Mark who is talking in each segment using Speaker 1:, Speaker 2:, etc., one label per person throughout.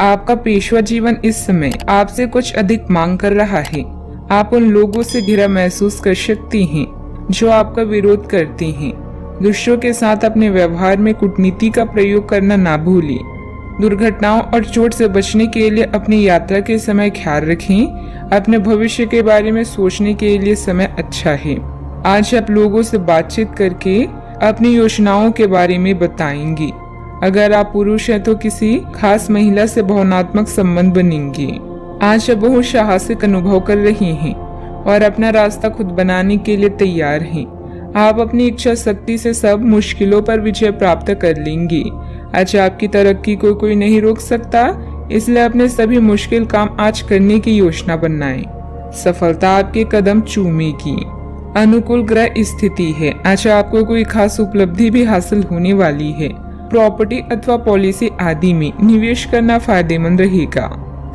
Speaker 1: आपका पेशवा जीवन इस समय आपसे कुछ अधिक मांग कर रहा है। आप उन लोगों से घिरा महसूस कर सकती हैं जो आपका विरोध करते हैं। दूसरों के साथ अपने व्यवहार में कूटनीति का प्रयोग करना ना भूलें। दुर्घटनाओं और चोट से बचने के लिए अपनी यात्रा के समय ख्याल रखें। अपने भविष्य के बारे में सोचने के लिए समय अच्छा है। आज आप लोगों से बातचीत करके अपनी योजनाओं के बारे में बताएंगी। अगर आप पुरुष हैं तो किसी खास महिला से भावनात्मक संबंध बनेंगे। आज आप बहुत साहसिक अनुभव कर रही हैं और अपना रास्ता खुद बनाने के लिए तैयार हैं। आप अपनी इच्छा शक्ति से सब मुश्किलों पर विजय प्राप्त कर लेंगे। आज आपकी तरक्की को कोई नहीं रोक सकता, इसलिए अपने सभी मुश्किल काम आज करने की योजना बनाएं। सफलता आपके कदम चूमेगी। अनुकूल ग्रह स्थिति है। आज आपको कोई खास उपलब्धि भी हासिल होने वाली है। प्रॉपर्टी अथवा पॉलिसी आदि में निवेश करना फायदेमंद रहेगा।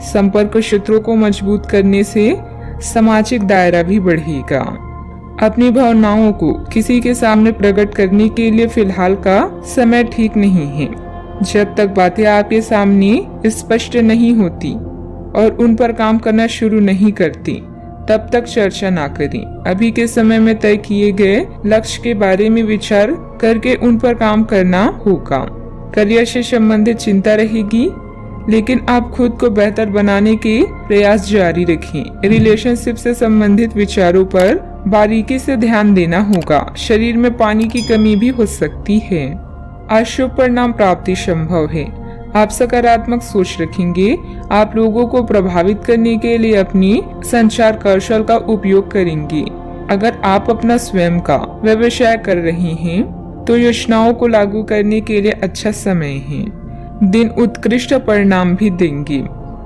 Speaker 1: संपर्क क्षेत्रों को मजबूत करने से सामाजिक दायरा भी बढ़ेगा। अपनी भावनाओं को किसी के सामने प्रकट करने के लिए फिलहाल का समय ठीक नहीं है। जब तक बातें आपके सामने स्पष्ट नहीं होती और उन पर काम करना शुरू नहीं करती, तब तक चर्चा ना करें। अभी के समय में तय किए गए लक्ष्य के बारे में विचार करके उन पर काम करना होगा। करियर से संबंधित चिंता रहेगी, लेकिन आप खुद को बेहतर बनाने के प्रयास जारी रखें। रिलेशनशिप से संबंधित विचारों पर बारीकी से ध्यान देना होगा। शरीर में पानी की कमी भी हो सकती है। अशुभ परिणाम प्राप्ति संभव है। आप सकारात्मक सोच रखेंगे। आप लोगों को प्रभावित करने के लिए अपनी संचार कौशल का उपयोग करेंगे। अगर आप अपना स्वयं का व्यवसाय कर रहे हैं तो योजनाओं को लागू करने के लिए अच्छा समय है। दिन उत्कृष्ट परिणाम भी देंगे।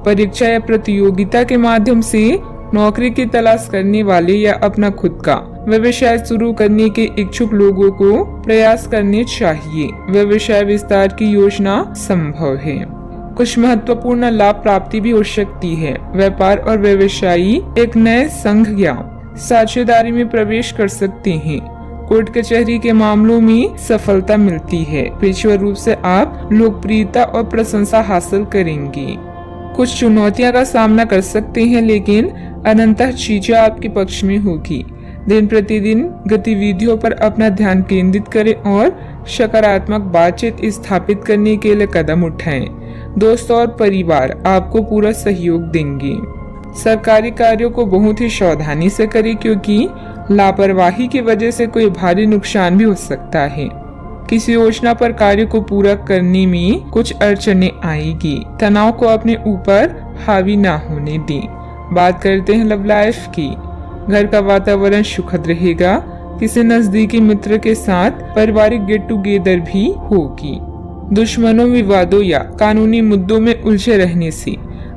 Speaker 1: परीक्षा या प्रतियोगिता के माध्यम से नौकरी की तलाश करने वाले या अपना खुद का व्यवसाय शुरू करने के इच्छुक लोगों को प्रयास करने चाहिए। व्यवसाय विस्तार की योजना संभव है। कुछ महत्वपूर्ण लाभ प्राप्ति भी हो सकती है। व्यापार और व्यवसायी एक नए संघ या साझेदारी में प्रवेश कर सकते हैं। कोर्ट कचहरी के मामलों में सफलता मिलती है। पेशेवर रूप से आप लोकप्रियता और प्रशंसा हासिल करेंगे। कुछ चुनौतियां का सामना कर सकते हैं, लेकिन अनंतः चीजें आपके पक्ष में होगी। दिन प्रतिदिन गतिविधियों पर अपना ध्यान केंद्रित करें और सकारात्मक बातचीत स्थापित करने के लिए कदम उठाएं। दोस्त और परिवार आपको पूरा सहयोग देंगे। सरकारी कार्यों को बहुत ही सावधानी से करें, क्योंकि लापरवाही की वजह से कोई भारी नुकसान भी हो सकता है। किसी योजना पर कार्य को पूरा करने में कुछ अड़चनें आएगी। तनाव को अपने ऊपर हावी ना होने दें। बात करते हैं लव लाइफ की। घर का वातावरण सुखद रहेगा। किसी नजदीकी मित्र के साथ पारिवारिक गेट टुगेदर भी होगी। दुश्मनों, विवादों या कानूनी मुद्दों में उलझे रहने से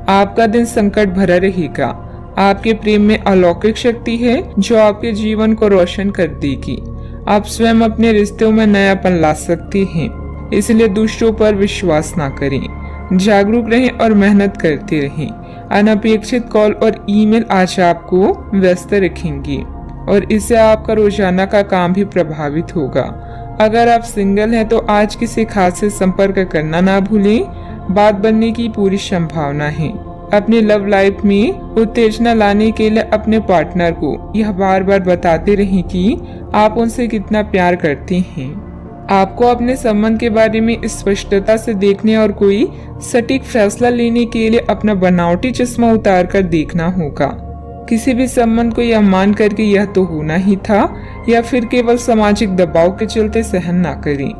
Speaker 1: आपका दिन संकट भरा रहेगा। आपके प्रेम में अलौकिक शक्ति है जो आपके जीवन को रोशन कर देगी। आप स्वयं अपने रिश्तों में नयापन ला सकते हैं, इसलिए दूसरों पर विश्वास ना करें। जागरूक रहें और मेहनत करते रहें। अनपेक्षित कॉल और ईमेल आज आपको व्यस्त रखेंगे और इससे आपका रोजाना का काम भी प्रभावित होगा। अगर आप सिंगल हैं तो आज किसी खास से संपर्क करना ना भूलें। बात बनने की पूरी संभावना है। अपनी लव लाइफ में उत्तेजना लाने के लिए अपने पार्टनर को यह बार बार बताते रहें कि आप उनसे कितना प्यार करते हैं। आपको अपने संबंध के बारे में स्पष्टता से देखने और कोई सटीक फैसला लेने के लिए अपना बनावटी चश्मा उतार कर देखना होगा। किसी भी संबंध को यह मान करके यह तो होना ही था या फिर केवल सामाजिक दबाव के चलते सहन ना करें।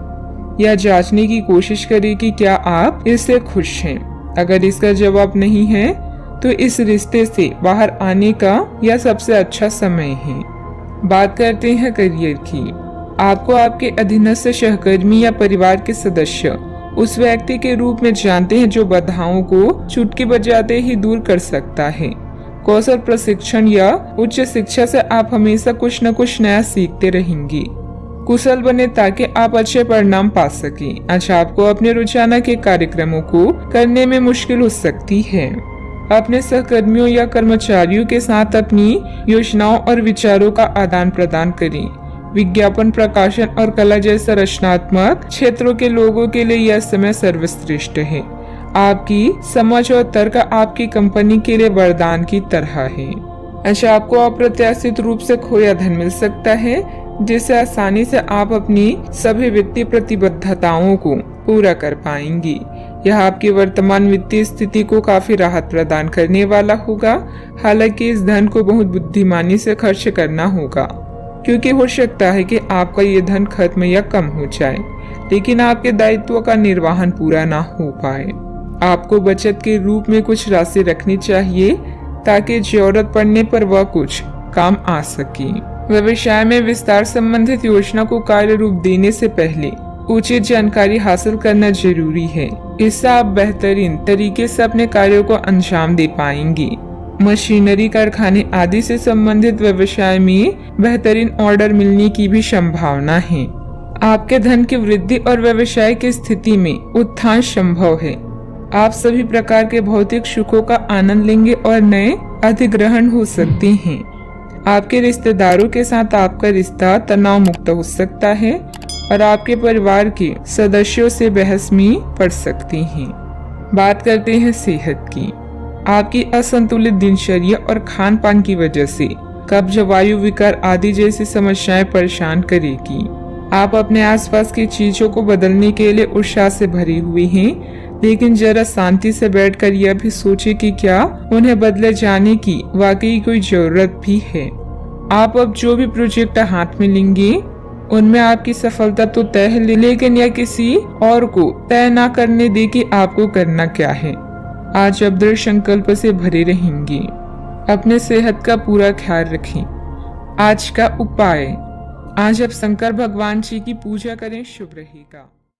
Speaker 1: यह जांचने की कोशिश करें कि क्या आप इससे खुश हैं। अगर इसका जवाब नहीं है तो इस रिश्ते से बाहर आने का यह सबसे अच्छा समय है। बात करते हैं करियर की। आपको आपके अधीनस्थ सहकर्मी या परिवार के सदस्य उस व्यक्ति के रूप में जानते हैं जो बाधाओं को चुटकी बजाते ही दूर कर सकता है। कौशल प्रशिक्षण या उच्च शिक्षा से आप हमेशा कुछ न कुछ नया सीखते रहेंगे। कुशल बने ताकि आप अच्छे परिणाम पा सकें। आज आपको अपने रोजाना के कार्यक्रमों को करने में मुश्किल हो सकती है। अपने सहकर्मियों या कर्मचारियों के साथ अपनी योजनाओं और विचारों का आदान प्रदान करें। विज्ञापन, प्रकाशन और कला जैसे रचनात्मक क्षेत्रों के लोगों के लिए यह समय सर्वश्रेष्ठ है। आपकी समझ और तर्क आपकी कंपनी के लिए वरदान की तरह है। अच्छा, आपको अप्रत्याशित रूप से खोया धन मिल सकता है, जिससे आसानी से आप अपनी सभी वित्तीय प्रतिबद्धताओं को पूरा कर पाएंगी। यह आपकी वर्तमान वित्तीय स्थिति को काफी राहत प्रदान करने वाला होगा। हालांकि इस धन को बहुत बुद्धिमानी से खर्च करना होगा, क्योंकि हो सकता है कि आपका ये धन खत्म या कम हो जाए, लेकिन आपके दायित्वों का निर्वहन पूरा ना हो पाए। आपको बचत के रूप में कुछ राशि रखनी चाहिए, ताकि जरूरत पड़ने पर वह कुछ काम आ सके। व्यवसाय में विस्तार संबंधित योजना को कार्य रूप देने से पहले उचित जानकारी हासिल करना जरूरी है। इससे आप बेहतरीन तरीके से अपने कार्यों को अंजाम दे पाएंगे। मशीनरी, कारखाने आदि से संबंधित व्यवसाय में बेहतरीन ऑर्डर मिलने की भी संभावना है। आपके धन की वृद्धि और व्यवसाय की स्थिति में उत्थान संभव है। आप सभी प्रकार के भौतिक सुखों का आनंद लेंगे और नए अधिग्रहण हो सकते हैं। आपके रिश्तेदारों के साथ आपका रिश्ता तनाव मुक्त हो सकता है और आपके परिवार के सदस्यों से बहस में पड़ सकती हैं। बात करते हैं सेहत की। आपकी असंतुलित दिनचर्या और खान पान की वजह से कब्ज, वायु विकार आदि जैसी समस्याएं परेशान करेगी। आप अपने आसपास की चीजों को बदलने के लिए उत्साह से भरी हुई हैं, लेकिन जरा शांति से बैठकर यह भी सोचें कि क्या उन्हें बदले जाने की वाकई कोई जरूरत भी है। आप अब जो भी प्रोजेक्ट हाथ में लेंगे उनमें आपकी सफलता तो तय है, लेकिन यह किसी और को तय न करने दे कि आपको करना क्या है। आज आप दृढ़ संकल्प से भरे रहेंगे। अपने सेहत का पूरा ख्याल रखें। आज का उपाय, आज आप शंकर भगवान जी की पूजा करें, शुभ रहेगा।